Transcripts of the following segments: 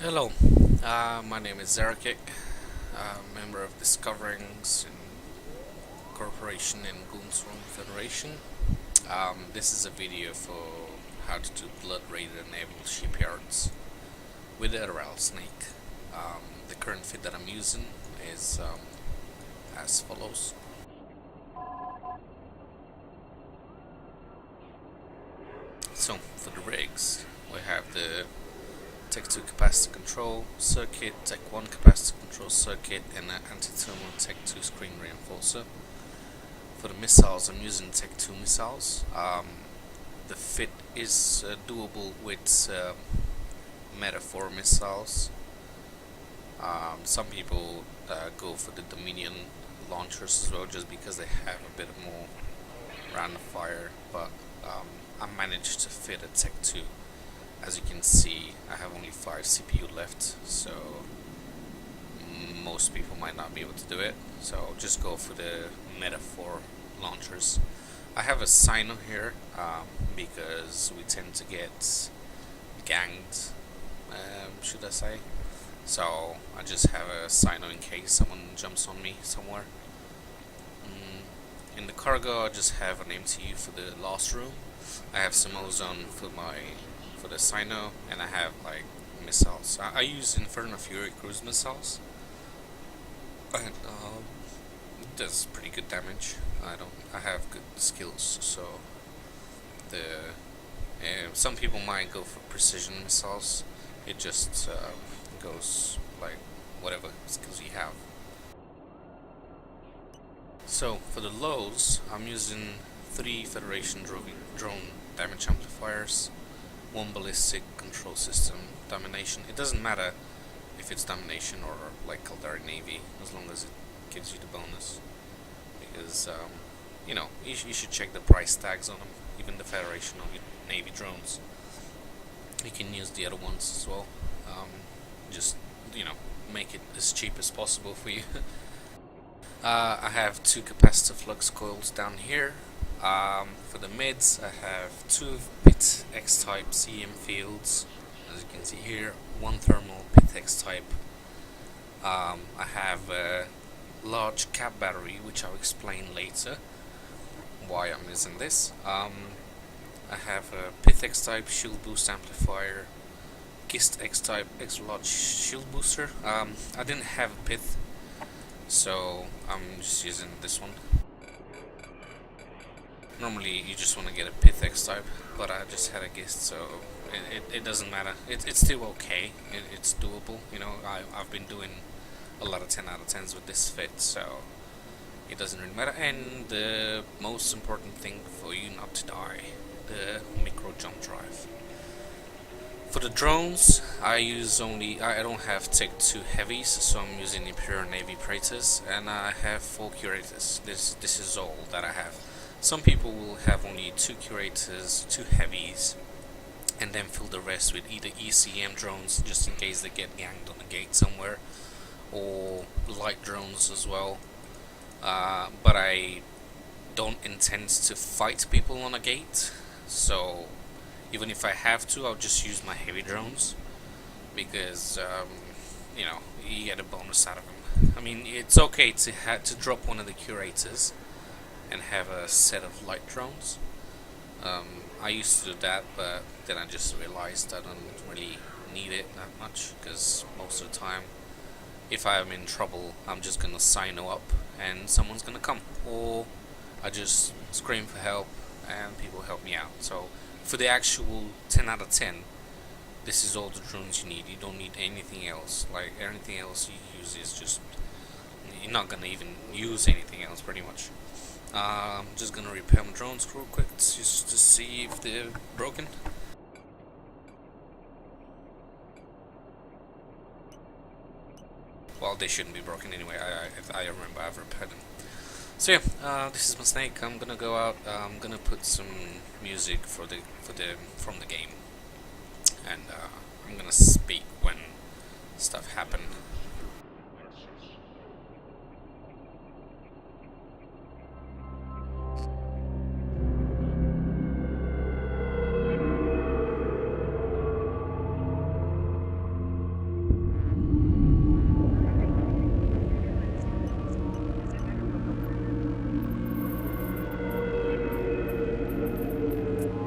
Hello, my name is Zarakik, member of Discoverings Corporation and Goonswarm Federation. This is a video for how to do blood rated naval shipyards with a Rattlesnake. The current fit that I'm using is as follows. So for the rigs, we have the Tech 2 capacitor control circuit, Tech 1 capacitor control circuit, and an anti-thermal Tech 2 screen reinforcer. For the missiles, I'm using Tech 2 missiles. The fit is doable with Metaphor missiles. Some people go for the Dominion launchers as well, just because they have a bit more round of fire, but I managed to fit a Tech 2. As you can see, I have only 5 CPU left, so most people might not be able to do it, so just go for the Metaphor launchers. I have a Cyno here because we tend to get ganged, should I say. So I just have a Cyno in case someone jumps on me somewhere. In the cargo, I just have an MTU for the last room. I have some ozone for the Cyno, and I have like missiles. I use Inferno Fury cruise missiles, and it does pretty good damage. I have good skills, so some people might go for precision missiles. It just goes like whatever skills you have. So for the lows, I'm using 3 Federation drone damage amplifiers, 1 ballistic control system, domination. It doesn't matter if it's domination or like Caldari Navy, as long as it gives you the bonus. Because you should check the price tags on them. Even the Federation Navy drones, you can use the other ones as well. Just make it as cheap as possible for you. I have 2 capacitor flux coils down here. For the mids, I have 2 Pith X-type CM fields, as you can see here, 1 thermal Pith X-type. I have a large cap battery, which I'll explain later why I'm using this. I have a Pith X-type shield boost amplifier, Gist X-type extra large shield booster. I didn't have a Pith, so I'm just using this one. Normally you just want to get a Pith X-type, but I just had a Gist, so it doesn't matter. It's still okay. It's doable. I've been doing a lot of 10 out of 10s with this fit, so it doesn't really matter. And the most important thing for you not to die, the micro jump drive. For the drones, I don't have Tech 2 heavies, so I'm using Imperial Navy Praetors, and I have 4 curators. This is all that I have. Some people will have only 2 curators, 2 heavies, and then fill the rest with either ECM drones, just in case they get ganged on the gate somewhere, or light drones as well. But I don't intend to fight people on a gate, so even if I have to, I'll just use my heavy drones, because you get a bonus out of them. I mean, it's okay to drop one of the curators and have a set of light drones. I used to do that, but then I just realized I don't really need it that much, because most of the time, if I'm in trouble, I'm just gonna sign up and someone's gonna come, or I just scream for help and people help me out. So for the actual 10 out of 10, this is all the drones you need. You don't need anything else. Like, anything else you use is just, you're not gonna even use anything else pretty much. I'm just gonna repair my drones real quick just to see if they're broken. Well, they shouldn't be broken anyway. I remember I've repaired them. So yeah, this is my snake. I'm gonna go out. I'm gonna put some music from the game, and I'm gonna speak when stuff happen.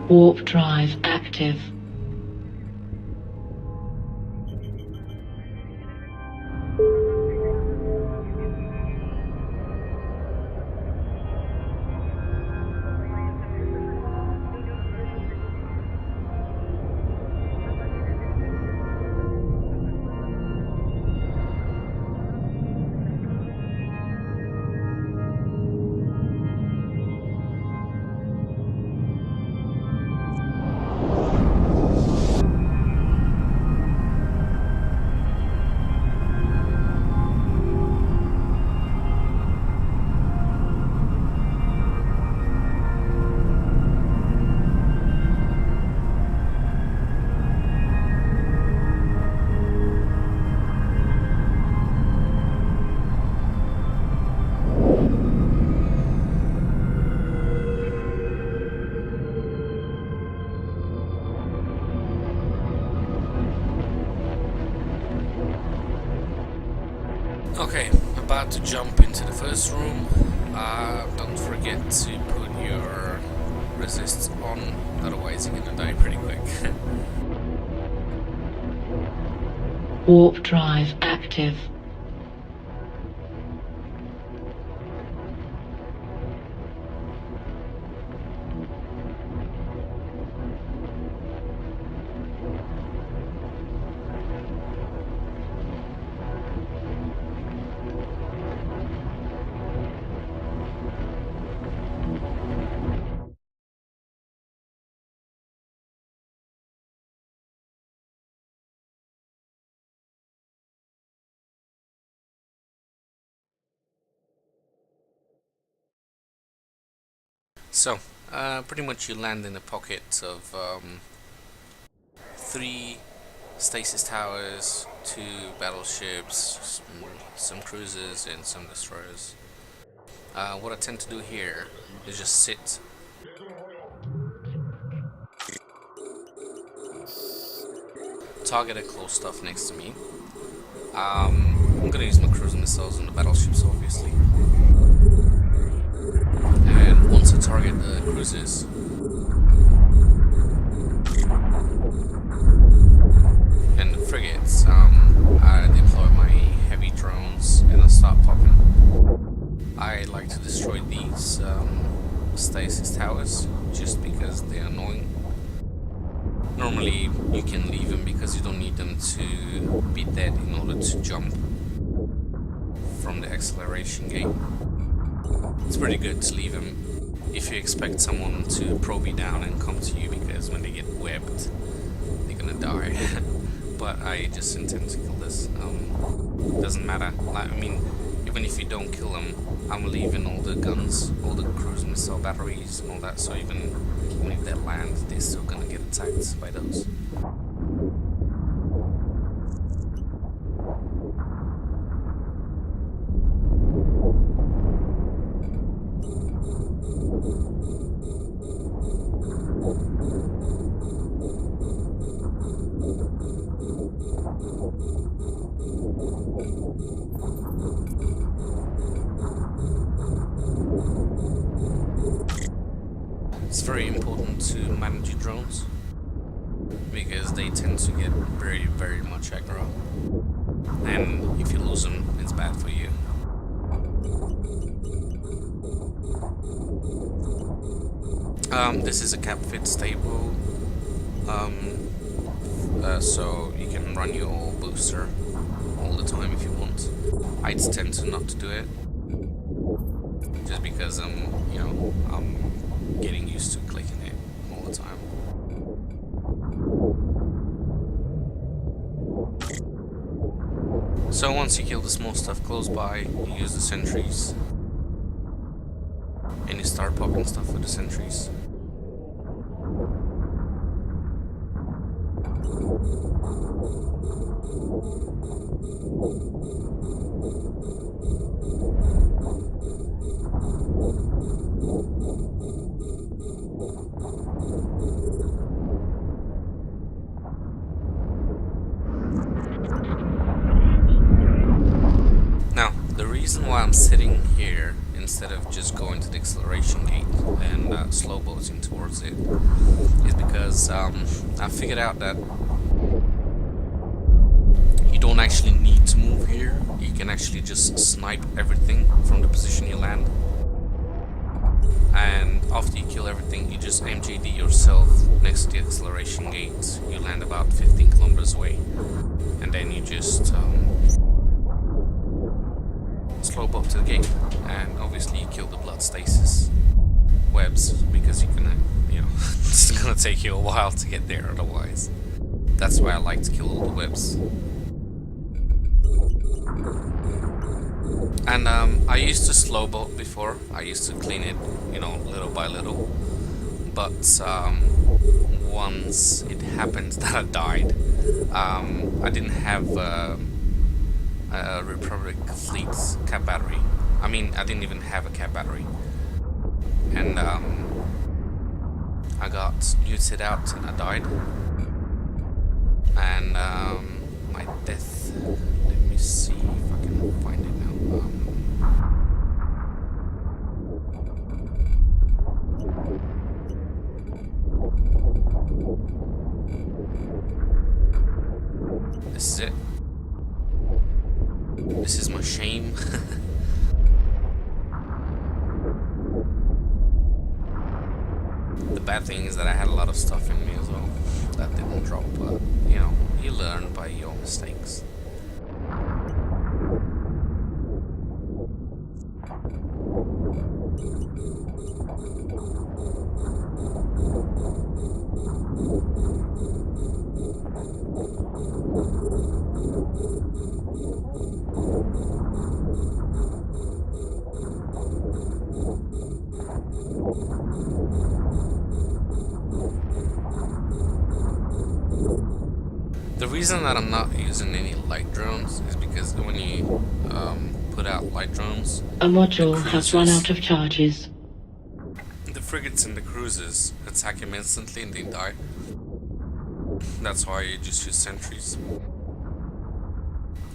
Warp drive active. Okay, about to jump into the first room. Don't forget to put your resists on, otherwise you're gonna die pretty quick. Warp drive active. So, pretty much you land in a pocket of 3 stasis towers, 2 battleships, some cruisers, and some destroyers. What I tend to do here is just sit. Target close stuff next to me. I'm gonna use my cruise missiles on the battleships, obviously. And once I target the cruisers, and the frigates, I deploy my heavy drones and I start popping. I like to destroy these stasis towers just because they're annoying. Normally you can leave them because you don't need them to be dead in order to jump from the acceleration gate. It's pretty good to leave them if you expect someone to probe you down and come to you, because when they get webbed they're gonna die. But I just intend to kill this. Doesn't matter. I mean, even if you don't kill them, I'm leaving all the guns, all the cruise missile batteries and all that, so even if they land, they're still gonna get attacked by those. It's very important to manage your drones because they tend to get very much aggro, and if you lose them, it's bad for you. This is a cap-fit stable, so you can run your booster all the time if you want. I tend to not to do it, just because I'm getting used to clicking it all the time. So once you kill the small stuff close by, you use the sentries, and you start popping stuff with the sentries. Now, the reason why I'm sitting here instead of just going to the acceleration gate and slow boating towards it is because I figured out that you don't actually need to move here. You can actually just snipe everything from the position you land, and after you kill everything you just MJD yourself next to the acceleration gate. You land about 15 kilometers away, and then you just slow boat to the gate, and obviously you kill the blood stasis webs, because you can, it's gonna take you a while to get there otherwise. That's why I like to kill all the webs. And I used to slow boat before. I used to clean it, little by little. But once it happened that I died, I didn't have a Republic Fleet's cap battery. I mean, I didn't even have a cap battery. And I got muted out and I died. And my death, let me see if I can find it now. This is it. This is my shame. The bad thing is that I had a lot of stuff in me as well that didn't drop, but you learn by your mistakes. The reason that I'm not using any light drones is because when you put out light drones, A module has run out of charges. the frigates and the cruisers attack him instantly and they die. That's why you just use sentries.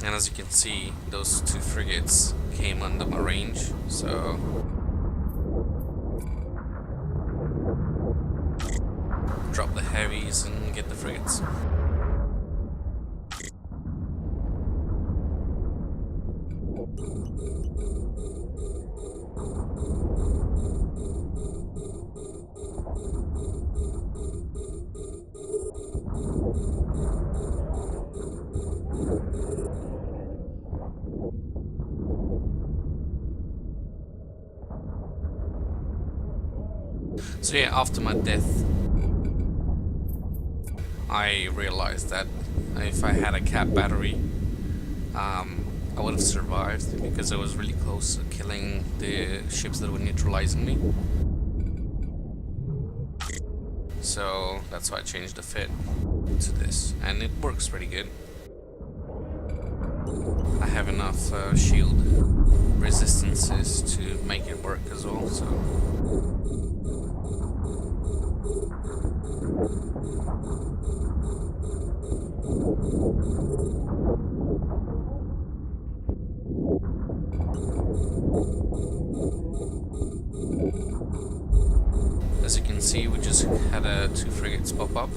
And as you can see, those two frigates came under my range, so drop the heavies and get the frigates. So yeah, after my death, I realized that if I had a cap battery, I would have survived, because I was really close to killing the ships that were neutralizing me. So that's why I changed the fit to this, and it works pretty good. I have enough shield resistances to make it work as well, so as you can see, we just had two frigates pop up.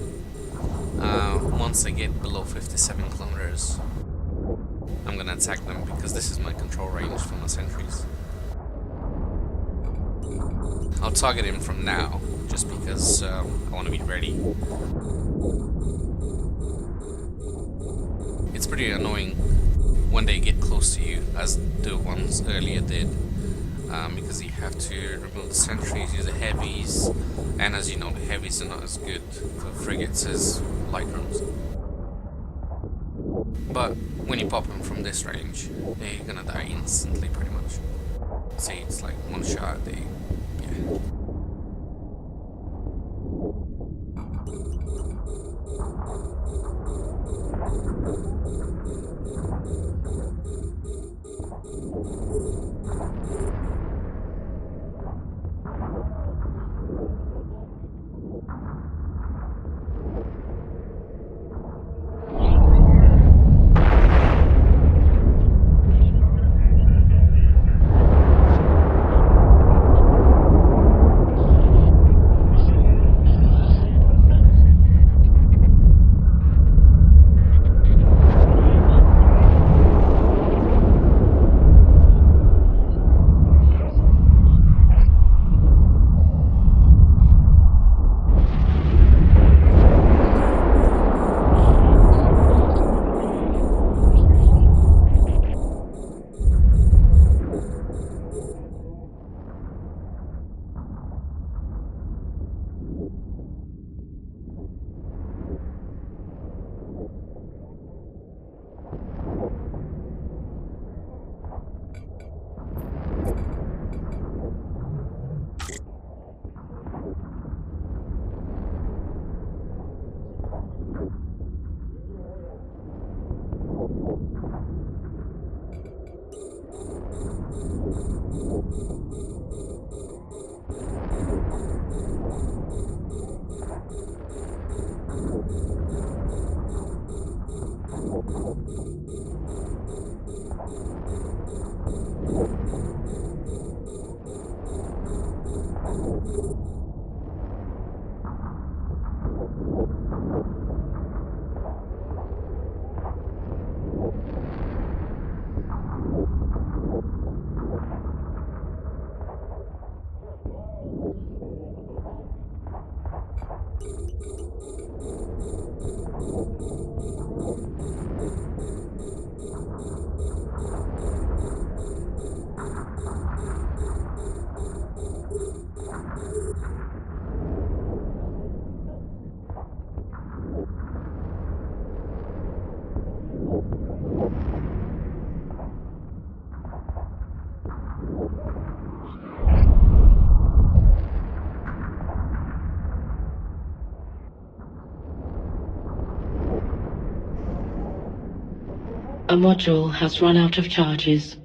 Once they get below 57 kilometers, I'm gonna attack them, because this is my control range for my sentries. I'll target him from now, just because I want to be ready. It's pretty annoying when they get close to you, as the ones earlier did, because you have to remove the sentries, use the heavies, and as you know, the heavies are not as good for frigates as light drones. But when you pop them from this range, they're gonna die instantly, pretty much. See, it's like one shot, yeah. A module has run out of charges.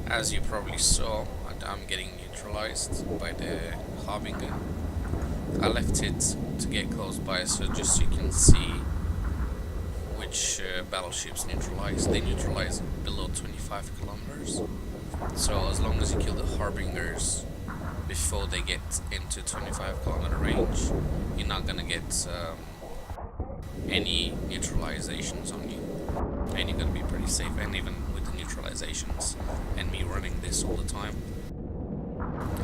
As you probably saw, I'm getting neutralized by the Harbinger. I left it to get close by so just so you can see which battleships neutralize. They neutralize below 25 kilometers. So as long as you kill the Harbingers before they get into 25 kilometer range, you're not gonna get any neutralizations on you, and you're gonna be pretty safe. And even with the neutralizations and me running this all the time,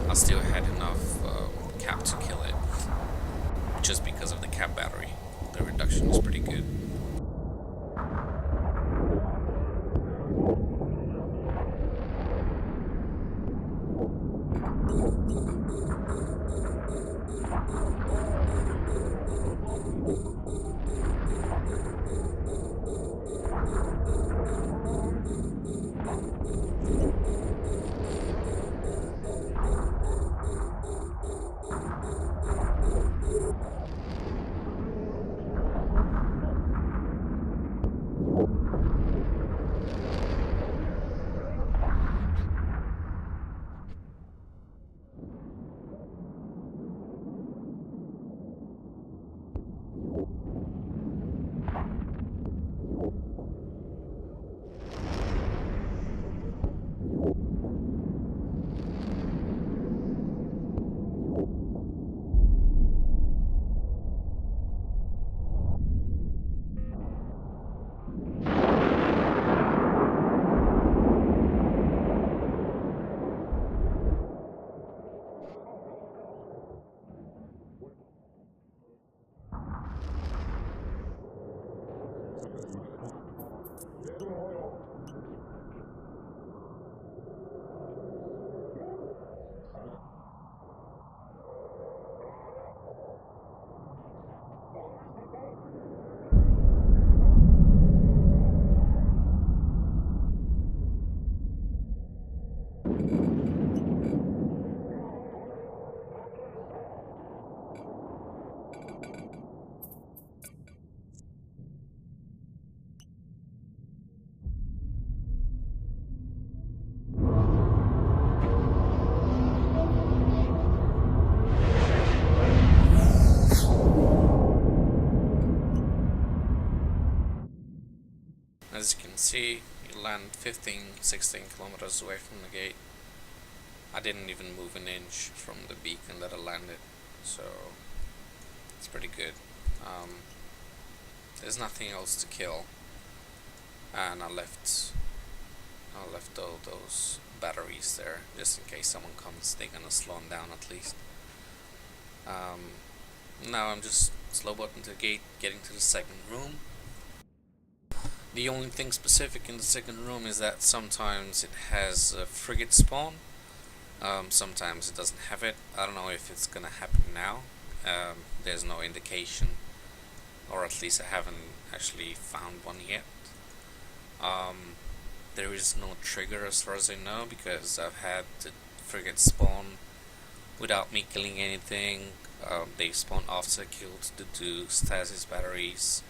I still had enough cap to kill it, just because of the cap battery. The reduction is pretty good. As you can see, you land 15-16 kilometers away from the gate. I didn't even move an inch from the beacon that I landed, so it's pretty good. There's nothing else to kill, and I left all those batteries there just in case someone comes. They're gonna slow them down at least. Now I'm just slow button to the gate, getting to the second room. The only thing specific in the second room is that sometimes it has a frigate spawn, sometimes it doesn't have it. I don't know if it's gonna happen now. There's no indication, or at least I haven't actually found one yet. There is no trigger as far as I know, because I've had the frigate spawn without me killing anything. They've spawned after I killed the 2 stasis batteries.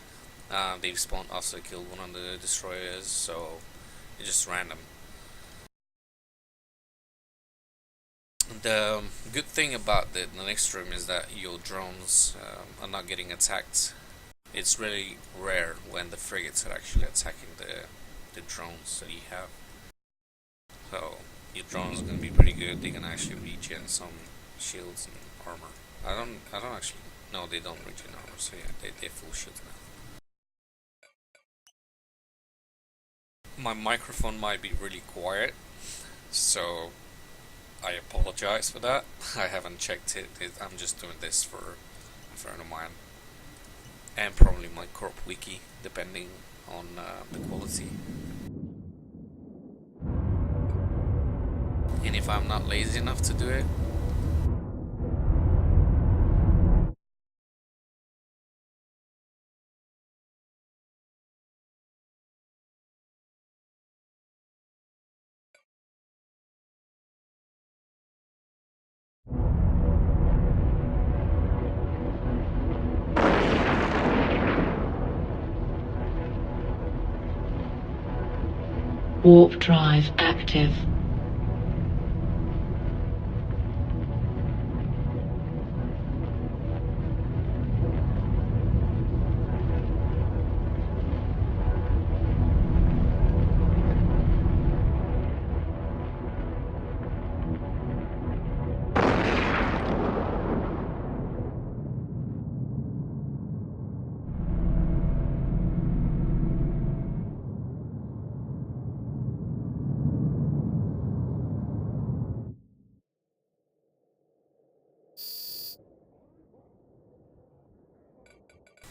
They've spawned after I killed one of the destroyers, so it's just random. The good thing about the next room is that your drones are not getting attacked. It's really rare when the frigates are actually attacking the drones that you have. So your drones are gonna be pretty good. They can actually regen some shields and armor. I don't actually. No, they don't regen armor. So yeah, they're full shields now. My microphone might be really quiet, so I apologize for that. I haven't checked it. I'm just doing this for a friend of mine, and probably my corp wiki, depending on the quality. And if I'm not lazy enough to do it, Warp drive active.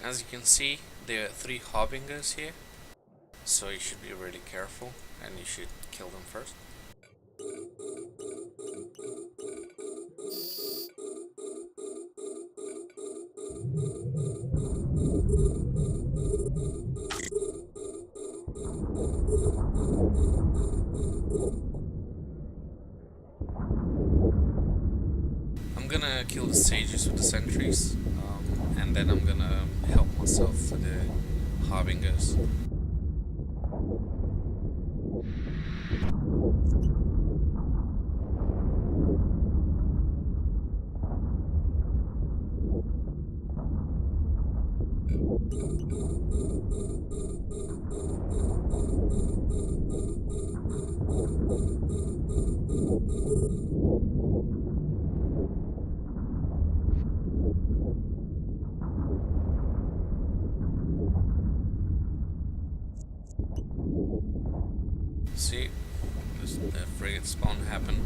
as you can see, there are 3 harbingers here, so you should be really careful, and you should kill them first. I'm gonna kill the sages with the sentries, and then I'm gonna help myself with the harbingers. See, the frigate spawn happened.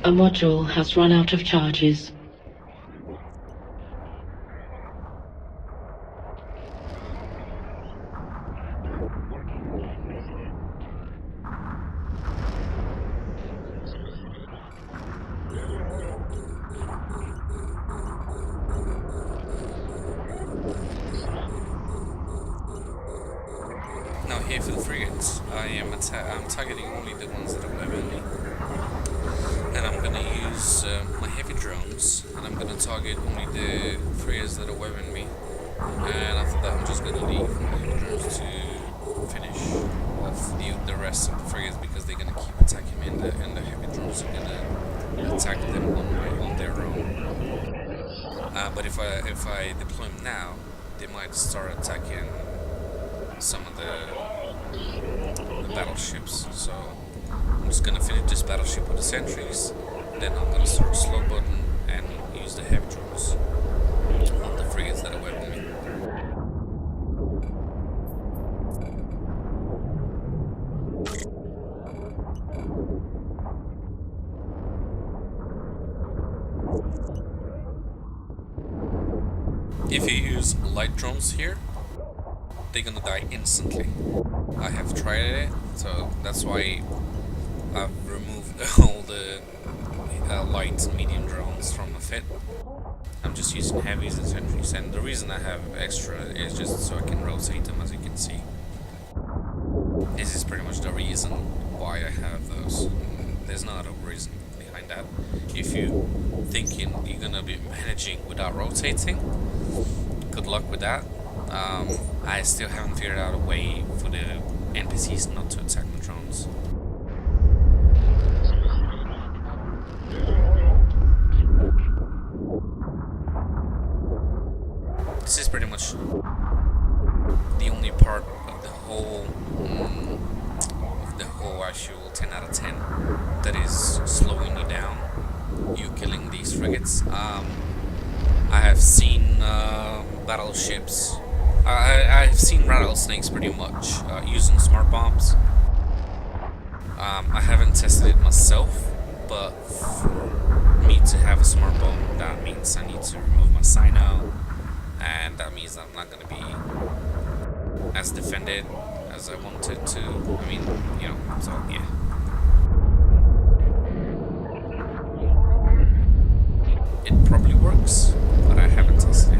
A module has run out of charges. Now here for the frigates, I'm targeting only the ones that are weaponly. And I'm gonna use my heavy drones, and I'm gonna target only the frigates that are weapon me. And after that, I'm just gonna leave my heavy drones to finish off the rest of the frigates, because they're gonna keep attacking me, and the heavy drones are gonna attack them on their own. But if I deploy them now, they might start attacking some of the battleships. So I'm just gonna finish this battleship with the sentries, then I'm gonna start slow button and use the heavy drones on the frigates that are weapon me. If you use light drones here, they're gonna die instantly. I have tried it, so that's why I've removed all the light and medium drones from the fit. I'm just using heavies and sentries, and the reason I have extra is just so I can rotate them, as you can see. This is pretty much the reason why I have those. There's no other reason behind that. If you're thinking you're gonna be managing without rotating, good luck with that. I still haven't figured out a way for the NPCs not to attack the drones. This is pretty much the only part of the whole actual 10 out of 10 that is slowing you down, you killing these frigates. I have seen battleships. I've seen rattlesnakes pretty much using smart bombs. I haven't tested it myself, but for me to have a smart bomb, that means I need to remove my Cyno, and that means I'm not going to be as defended as I wanted to. I mean, you know, so yeah. It probably works, but I haven't tested it.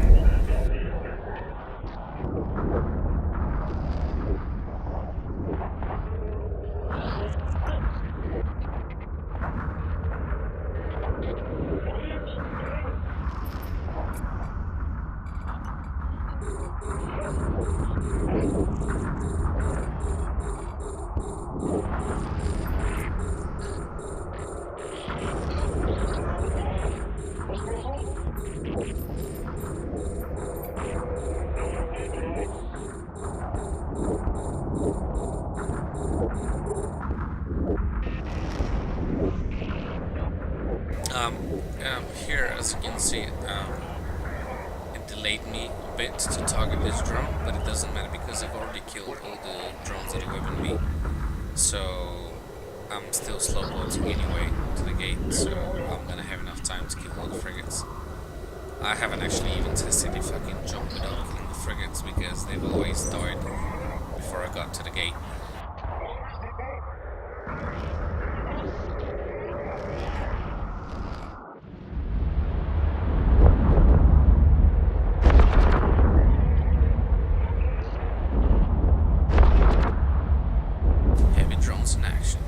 Here, as you can see, it delayed me a bit to target this drone, but it doesn't matter because I've already killed all the drones that are waving me. So I'm still slow boating anyway to the gate, so I'm gonna have enough time to kill all the frigates. I haven't actually even tested if I can jump without killing the frigates because they've always died before I got to the gate. Heavy drones in action.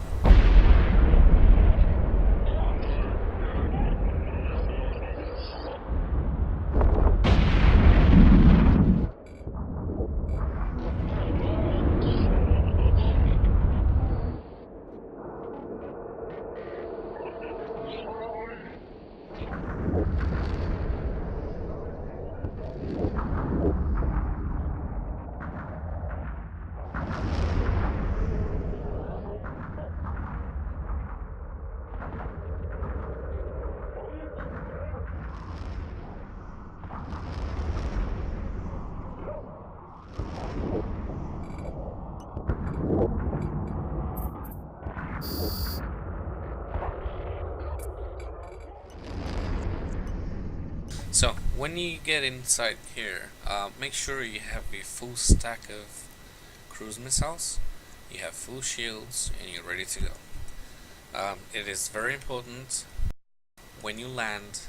So, when you get inside here, make sure you have a full stack of cruise missiles, you have full shields, and you're ready to go. It is very important when you land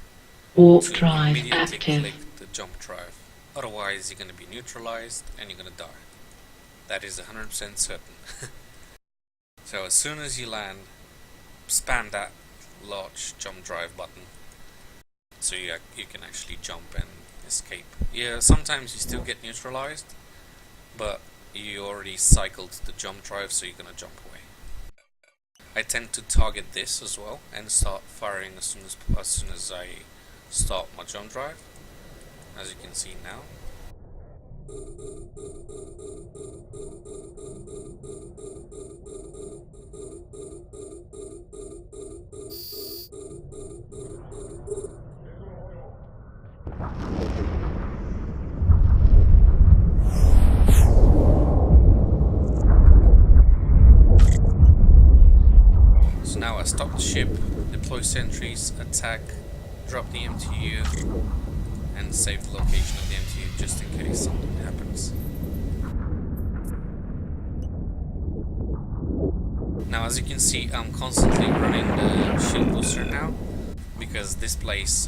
Warp to drive immediately active. click the jump drive. Otherwise, you're going to be neutralized and you're going to die. That is 100% certain. So, as soon as you land, spam that large jump drive button. So you can actually jump and escape. Yeah, sometimes you still get neutralized, but you already cycled the jump drive, so you're gonna jump away. I tend to target this as well and start firing as soon as I start my jump drive, as you can see now. So now I stop the ship, deploy sentries, attack, drop the MTU, and save the location of the MTU just in case something happens. Now, as you can see, I'm constantly running the shield booster now because this place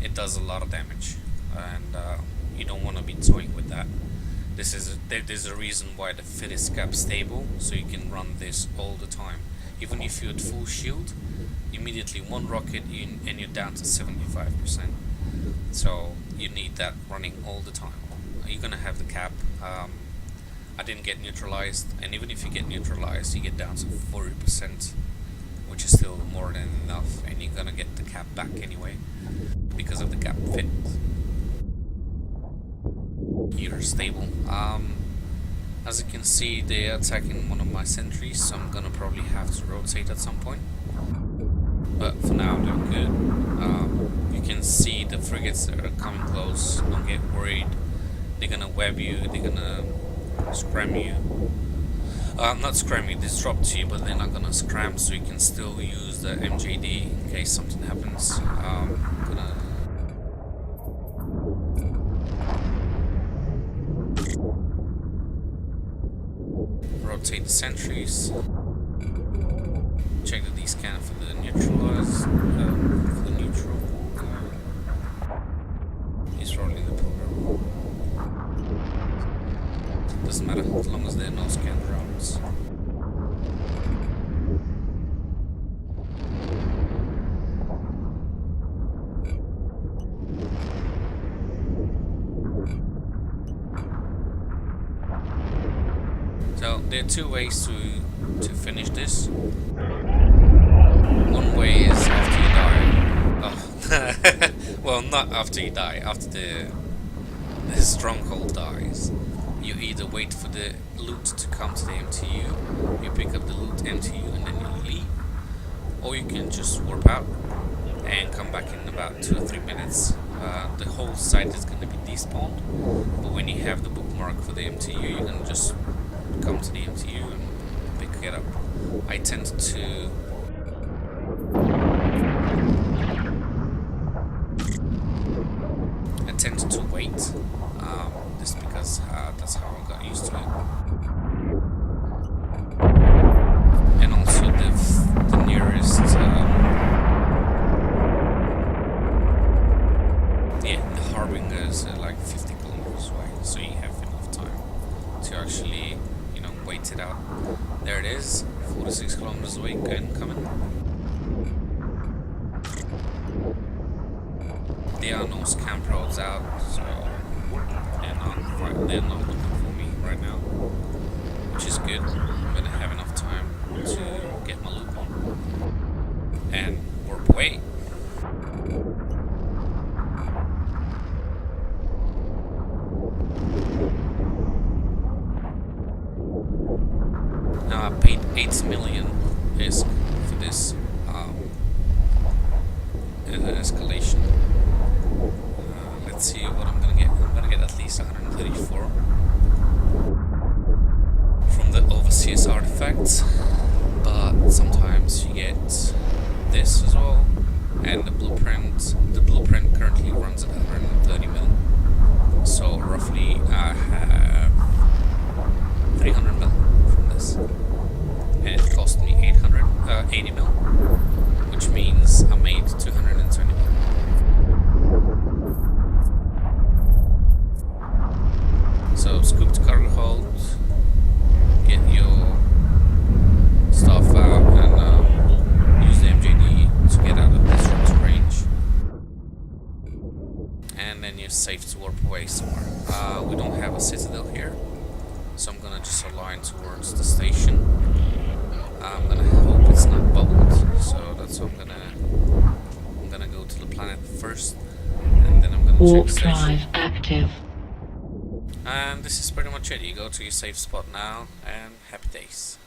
it does a lot of damage, and you don't want to be toying with that. There's a reason why the fit is cap stable, so you can run this all the time. Even if you're at full shield, immediately one rocket and you're down to 75%. So you need that running all the time. You're gonna have the cap. I didn't get neutralized, and even if you get neutralized, you get down to 40%, which is still more than enough, and you're gonna get the cap back anyway because of the cap fit. You're stable. As you can see, they're attacking one of my sentries, so I'm gonna probably have to rotate at some point. But for now, they're good. You can see the frigates that are coming close. Don't get worried. They're gonna web you. They're gonna scram you. Not scram you. Disrupt you, but they're not gonna scram. So you can still use the MJD in case something happens. Gonna rotate the sentries. Check the D-scan for the neutralize, for the neutral. He's rolling the program. Doesn't matter as long as there are no scan drones. So there are two ways to finish this. One way is after you die. Oh. Well, not after you die, after the stronghold dies. You either wait for the loot to come to the MTU, you pick up the loot MTU and then you leave, or you can just warp out, and come back in about 2 or 3 minutes. The whole site is going to be despawned, but when you have the bookmark for the MTU, you can just come to the MTU and pick it up. I tend to wait, just because that's how I got used to it. And also the nearest, the Harbingers are like 50 kilometers away, so you have enough time to actually, wait it out. There it is, 46 kilometers away, and coming. There are no scamp roads out, so they're not looking for me right now, which is good. I'm gonna have enough time to get my loop on and warp away. Now I paid 8 million ISK for this escalation. Let's see what I'm gonna get. I'm gonna get at least 134 from the overseas artifacts, but sometimes you get this as well, and the blueprint. The blueprint currently runs at 130 mil, so roughly I have 300 mil from this, and it cost me 80 mil, which means I made 220 mil. So scoop to cargo hold, get your stuff out, and use the MJD to get out of disruptor range, and then you're safe to warp away somewhere. We don't have a citadel here, so I'm gonna just align towards the station. I'm gonna hope it's not bubbled, so that's what I'm gonna go to the planet first, and then I'm gonna Warp check the station. drive active. And this is pretty much it. You go to your safe spot now, and happy days.